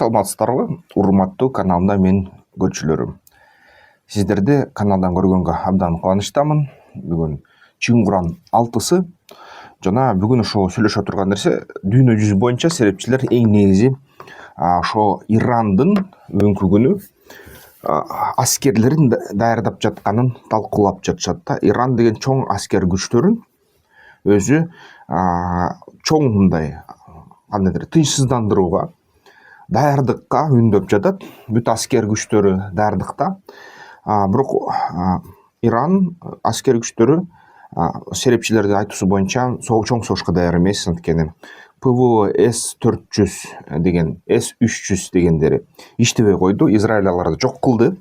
саламатсыздарбы, урматтуу каналымда мен көрчүлөрүм. Сиздерди каналдан көргөнгө абдан кубанычтамын. Бүгүн Чыгын Куран 6-сы жана бүгүн ошо сүйлөшө турган нерсе дүйнө жүзү боюнча серепчилер эң негизи ошо Ирандын бүгүнкү күнү аскерлерин даярдап жатканын талкуулап жатышат да. Иран деген чоң аскер күчтөрүн өзү чоң мындай кандайдыр тынчсыздандырууга, даярдыкка үндөп жатат. Бүт аскер күчтөрү даярдыкта. Бирок Иран аскер күчтөрү серепчилердин айтуусу боюнча чоң согушка даяр эмес, анткени ПВО С-400 деген, С-300 дегендери иштебей койду. Израиль аларды жок кылды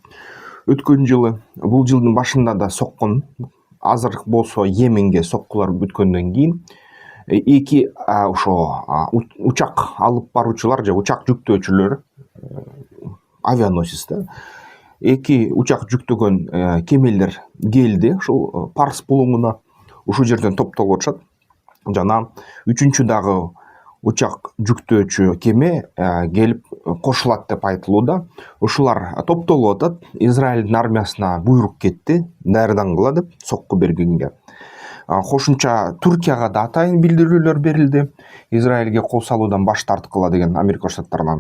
өткөн жылы. Бул жылдын башында да соккон. Азыр болсо Йеменге соккулар бүткөндөн кийин эки ошо учак алып баруучулар же учак жүктөөчүлөр, авианосец да, эки учак жүктөгөн кемелер келди. Ушул Парс булуңуна ушул жерден топтолуп атышат. Жана үчүнчү дагы учак жүктөөчү кеме келип кошулат деп айтылууда. Ушулар топтолуп атат. Израилдин армиясына буйрук кетти, даярдангыла деп сокку бергенге. Кошумча Туркияга да атайын билдирүүлөр берилди. Израилге кол салуудан баш тарткыла деген Америка Штаттарынан.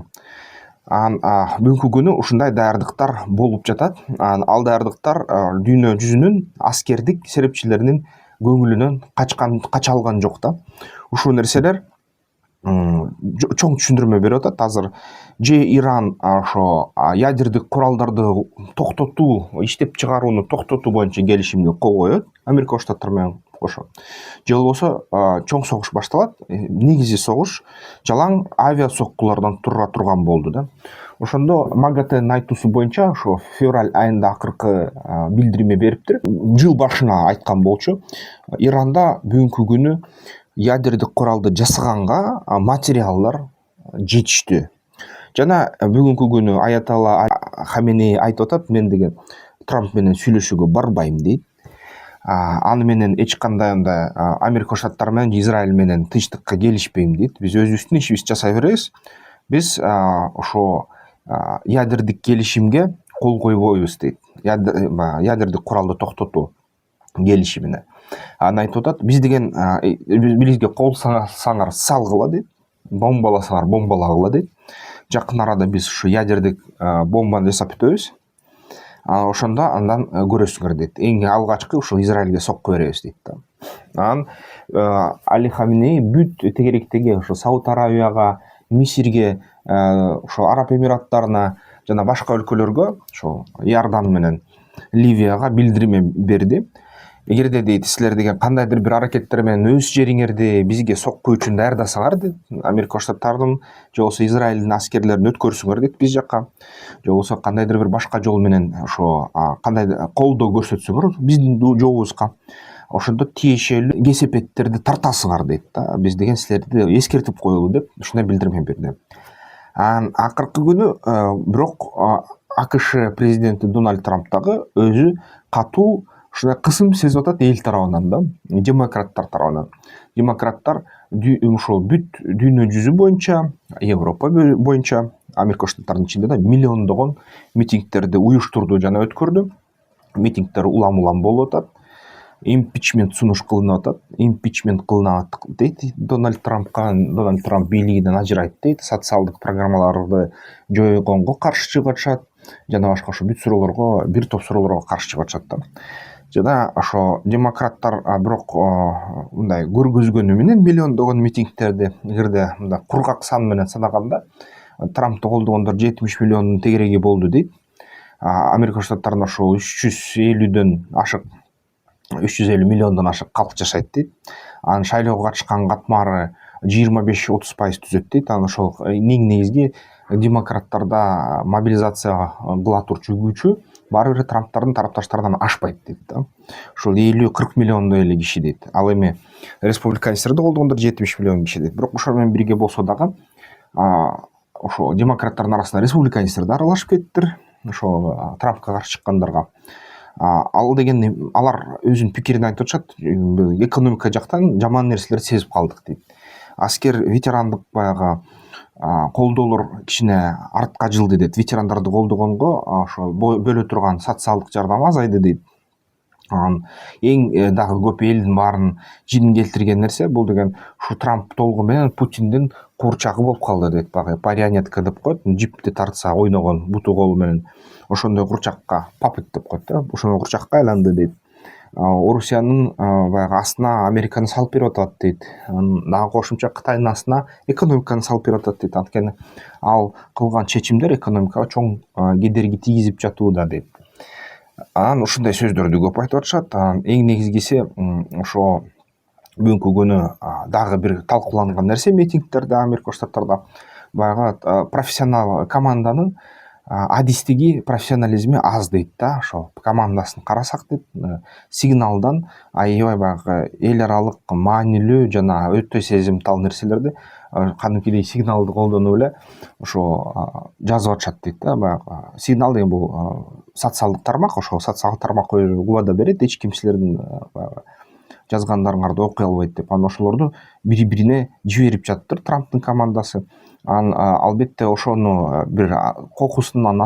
Бүгүнкү күнү ушундай даярдыктар болуп жатат. Ал даярдыктар дүйнө жүзүнүн аскердик серепчилеринин көңүлүнөн кача алган жок да. Ушул нерселер чоң түшүндүрмө берип атат. Азыр же Иран ошо ядердик куралдарды токтотуу, иштеп чыгарууну токтотуу боюнча келишимге кол коет Америка Штаттары менен кошо. Же болбосо чоң согуш башталат. Негизи согуш жалаң авиа соккулардан тура турган болду да. Ошондо МАГАТЭнин айтуусу боюнча ошо февраль айында акыркы билдирме бериптир. Жыл башына айткан болчу. Иранда бүгүнкү күнү ядердик куралды жасаганга материалдар жетиштүү. Жана бүгүнкү күнү Аятолла Хаменеи айтып атат, мен деген Трамп менен сүйлөшүүгө барбайм дейт. Аны менен эч кандай Америка Штаттары менен Израиль менен тынчтыкка келишпейм дейт. Биз өзүбүздүн ишибизди жасай беребиз. Биз ошо ядердик келишимге кол койбойбуз дейт. Ядердик куралды токтотуу келишимине. Аны айтып атат, биз деген бизге кол саңар салгыла дейт. Бомбаласаңар бомбалагыла дейт. Жакын арада биз ушу ядердик бомбаны жасап бүтөбүз. Ошондо андан көрөсүңөр дейт. Эң алгачкы ушул Израилге сокку беребиз дейт да. Анан Али Хаменеи бүт тегеректеги ошо Сауд Арабияга, Мисирге, ошо Араб Эмираттарына жана башка өлкөлөргө, ошо Иордан менен Ливияга билдирме берди. Эгерде дейт, силер деген кандайдыр бир аракеттер менен өз жериңерди бизге сокку үчүн даярдасаңар дейт, Америка Штаттарынын же болбосо Израилдин аскерлерин өткөрсүңөр дейт биз жакка, же болбосо кандайдыр бир башка жол менен ошо кандайдыр колдоо көрсөтсөңөр биздин жобубузга, ошондо тиешелүү кесепеттерди тартасыңар дейт да. Биз деген силерди эскертип коелу деп ушундай билдирме берди. Акыркы күнү бирок АКШ президенти Дональд Трамп дагы өзү катуу ушундай кысым сезип атат эл тарабынан да, демократтар тарабынан. Демократтар ушул бүт дүйнө жүзү боюнча, Европа боюнча, Америка Штаттарынын ичинде да миллиондогон митингтерди уюштурду жана өткөрдү. Митингтер улам болуп атат. Импичмент сунуш кылынып атат. Импичмент кылынат дейт Дональд Трампка. Дональд Трамп бийлигинен ажырайт дейт. Социалдык программаларды жойгонго каршы чыгып атышат. Жана башка ошо бүт суроолорго, бир топ суроолорго каршы чыгып атышат да. Жана ошо демократтар бирок мындай көргөзгөнү менен миллиондогон митингтерди, эгерде мындай кургак сан менен санаганда, Трампты колдогондор 70 миллиондун тегереги болду дейт. Америка Штаттарында ошо 350 миллиондон ашык калк жашайт дейт. Анын шайлоого катышкан катмары 25-30% түзөт дейт. Анан ошол эң негизги демократтарда мобилизация кыла турчу күчү баары бир Трамптардын тарапташтарынан ашпайт дейт да. Ушул 50-40 миллиондой эле киши дейт. Ал эми республиканецтерди колдогондор 70 миллион киши дейт. Бирок ошол менен бирге болсо дагы ошо демократтардын арасына республиканецтер да аралашып кеттир. Ошо Трампка каршы чыккандарга. Ал деген алар өзүнүн пикирин айтып атышат. Экономика жактан жаман нерселерди сезип калдык дейт. Аскер ветерандык баягы колдоолор кичине артка жылды дейт. Ветерандарды колдогонго ошо бөлө турган социалдык жардам азайды дейт. Анан эң дагы көп элдин баарын жинин келтирген нерсе бул деген ушу Трамп толугу менен Путиндин куурчагы болуп калды дейт. Баягы марионетка деп коет, жипти тартса ойногон буту колу менен ошондой курчакка, папет деп коет да, ошондой курчакка айланды дейт. Орусиянын баягы астына Американы салып берип атат дейт. Дагы кошумча Кытайдын астына экономиканы салып берип атат дейт. Анткени ал кылган чечимдер экономикага чоң кедерги тийгизип жатууда дейт. Анан ушундай сөздөрдү көп айтып атышат. Эң негизгиси ошо бүгүнкү күнү дагы бир талкууланган нерсе митингдерде Америка Штаттарда баягы профессионал команданын адистиги, профессионализми аз дейт да. Ошо командасын карасак дейт, сигналдан аябай баягы эл аралык маанилүү жана өтө сезимтал нерселерди кадимкидей сигналды колдонуп эле ошо жазып атышат дейт да. Баягы сигнал деген бул социалдык тармак, ошо социалдык тармак убада берет, эч ким силердин баягы жазгандарыңарды окуй албайт деп. Анан ошолорду бири-бирине жиберип жатыптыр Трамптын командасы. Анан албетте ошону бир кокусунан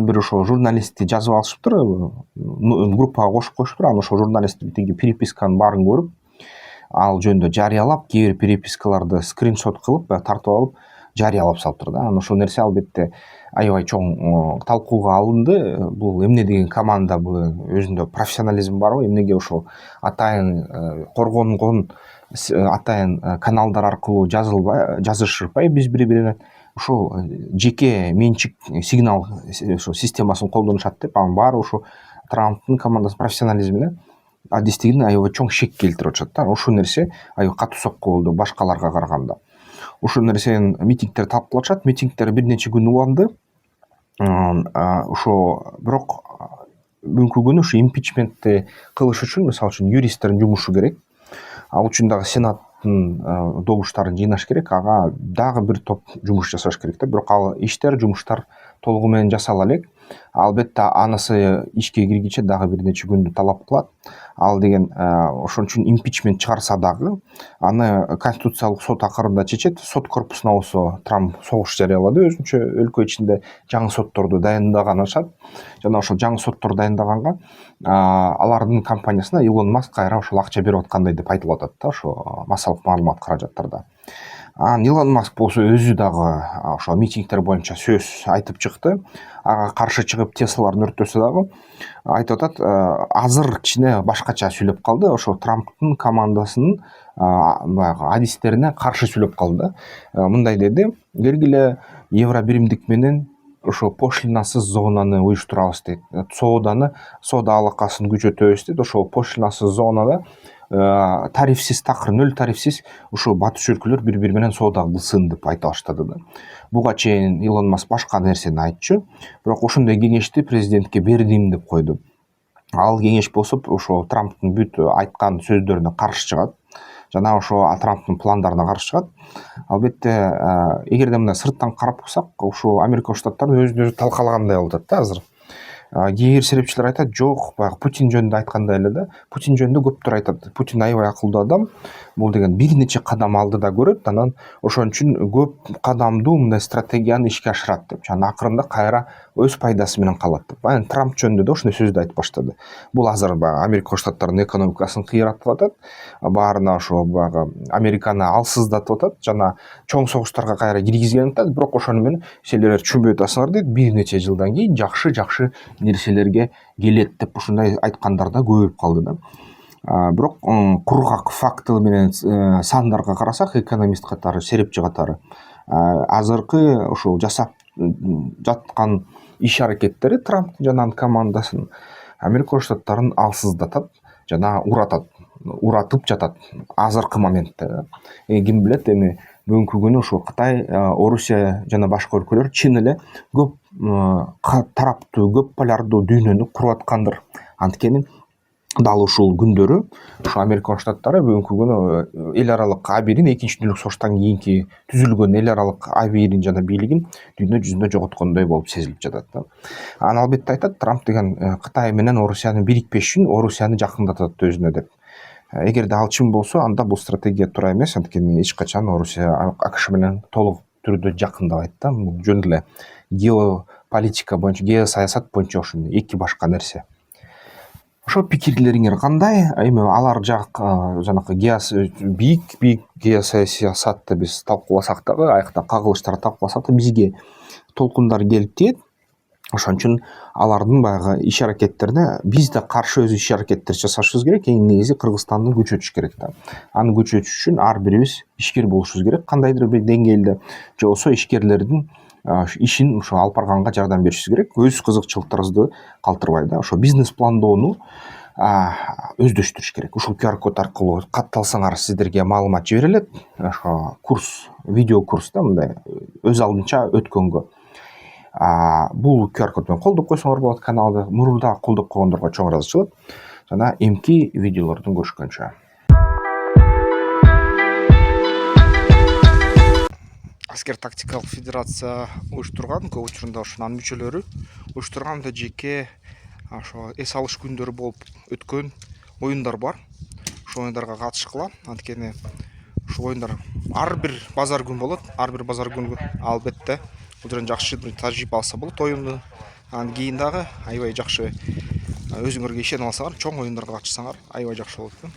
бир ошо журналистти жазып алышыптыр, группага кошуп коюшуптур. Анан ошо журналист тиги переписканын баарын көрүп, ал жөнүндө жарыялап, кээ бир перепискаларды скриншот кылып, тартып алып жарыялап салыптыр да. Анан ошол нерсе албетте аябай чоң талкууга алынды. Бул эмне деген команда, бул өзүндө профессионализм барбы, эмнеге ошол атайын коргонгон атайын каналдар аркылуу жазышпай биз бири-бирине ошол жеке менчик сигнал ошо системасын колдонушат деп. Анын баары ошо Трамптын командасынын профессионализмине, адистигине аябай чоң шек келтирип атышат да. Ошол нерсе аябай катуу сокку болду башкаларга караганда. Ошол нерсени митингдер талкуулашат. Митингдер бир нече күн уланды. Ошо бирок бүгүнкү күнү ушу импичментти кылыш үчүн, мисалы үчүн, юристтердин жумушу керек. Ал үчүн дагы сенаттын добуштарын жыйнаш керек. Ага дагы бир топ жумуш жасаш керек да. Бирок ал жумуштар толугу менен жасала элек. Албетте анысы ишке киргиче дагы бир нече күндү талап кылат. Ал деген ошон үчүн импичмент чыгарса дагы аны Конституциялык сот акырында чечет. Сот корпусуна болсо Трамп согуш жарыялады өзүнчө өлкө ичинде, жаңы сотторду даярдаган ашат. Жана ошол жаңы соттор даярдаганга алардын компаниясына Илон Маск кайра ошол акча берип аткандай деп айтылып атат да, ошо массалык маалымат каражаттарда. Анан Илон Маск болсо өзү дагы ошо митингдер боюнча сөз айтып чыкты. Ага каршы чыгып Теслаларын өрттөсө дагы айтып атат, азыр кичине башкача сүйлөп калды. Ошо Трамптын командасынын баягы адистерине каршы сүйлөп калды. Мындай деди: келгиле евро биримдик менен ошо пошлинасыз зонаны уюштурабыз дейт. Соода алакасын күчөтөбүз дейт. Ошо пошлинасыз зонада тарифсиз, такыр нөл тарифсиз ушул батыш өлкөлөр бири-бири менен соода кылсын деп айта баштады да. Буга чейин Илон Маск башка нерсени айтчу, бирок ошондой кеңешти президентке бердим деп койду. Ал кеңеш болсо ошо Трамптын бүт айткан сөздөрүнө каршы чыгат жана ошо Трамптын пландарына каршы чыгат. Албетте, эгерде мындай сырттан карап калсак, ошо Америка Штаттары өзүн өзү талкалагандай болуп атат да азыр. Кээ бир серепчилер айтат, жок, баягы Путин жөнүндө айткандай эле да. Путин жөнүндө көптөр айтат. Путин аябай акылдуу адам. Бул деген бир нече кадам алдыда көрөт, анан ошон үчүн көп кадамдуу мындай стратегияны ишке ашырат деп. Жана акырында кайра өз пайдасы менен калат деп. Анан Трамп жөнүндө да ошондой сөздү айтып баштады. Бул азыр баягы Америка Штаттарынын экономикасын кыйратып атат. Баарына ошо баягы Американы алсыздатып атат жана чоң согуштарга кайра киргизген атат. Бирок ошону менен силер түшүнбөй атасыңар дейт. Бир нече жылдан кийин жакшы нерселерге келет деп ушундай айткандар да көбөйүп калды да. Бирок кургак факты менен сандарга карасак, экономист катары, серепчи катары азыркы ушул жасап жаткан иш аракеттери Трамп жана командасынын Америка Штаттарын алсыздатат жана уратып жатат азыркы моментте. Ким билет, эми бүгүнкү күнү ошо Кытай, Орусия жана башка өлкөлөр чын эле көп тараптуу, көп полярдуу дүйнөнү куруп аткандыр. Анткени дал ушул күндөрү ошо Америка Штаттары бүгүнкү күнү эл аралык абийирин, экинчи дүйнөлүк согуштан кийинки түзүлгөн эл аралык абийирин жана бийлигин дүйнө жүзүндө жоготкондой болуп сезилип жатат да. Анан албетте айтат, Трамп деген Кытай менен Орусиянын бирикпеши үчүн Орусияны жакындатат өзүнө деп. эгерде ал чын болсо, анда бул стратегия туура эмес. Анткени эч качан Орусия АКШ менен толук түрдө жакындабайт да. Бул жөн эле геополитика боюнча, геосаясат боюнча ушундай эки башка нерсе. Ошо пикирлериңер кандай? Эми алар жак жанакы бийик геосаясатты биз талкууласак дагы, аякта кагылыштарды талкууласак да бизге толкундар келип тиет. Ошон үчүн алардын баягы иш аракеттерине биз да каршы өз иш аракеттерди жасашыбыз керек. Эң негизи Кыргызстанды күчөтүш керек да. Аны күчөтүш үчүн ар бирибиз ишкер болушубуз керек. Кандайдыр бир деңгээлде же болбосо ишкерлердин ишин ошо алып барганга жардам беришибиз керек. Өз кызыкчылыктарыбызды калтырбай да. Ошо бизнес пландоону өздөштүрүш керек. Ушул QR код аркылуу катталсаңар сиздерге маалымат жиберилет. Ошо видео курс да, мындай өз алдынча өткөнгө. Бул QR код менен колдоп койсоңор болот каналды. Мурунда колдоп койгондорго чоң ыраазычылык. Жана эмки видеолордун көрүшкөнчө. Аскер тактикалык федерация уюштурган, көп учурунда ошонун мүчөлөрү уюштурган да жеке ошо эс алыш күндөрү болуп өткөн оюндар бар. Ошол оюндарга катышкыла. Анткени ушул оюндар ар бир базар күн болот. Ар бир базар күнү албетте бул жерден жакшы бир тажрыйба алса болот оюнду. Анан кийин дагы аябай жакшы өзүңөргө ишенип алсаңар, чоң оюндарга катышсаңар аябай жакшы болот да.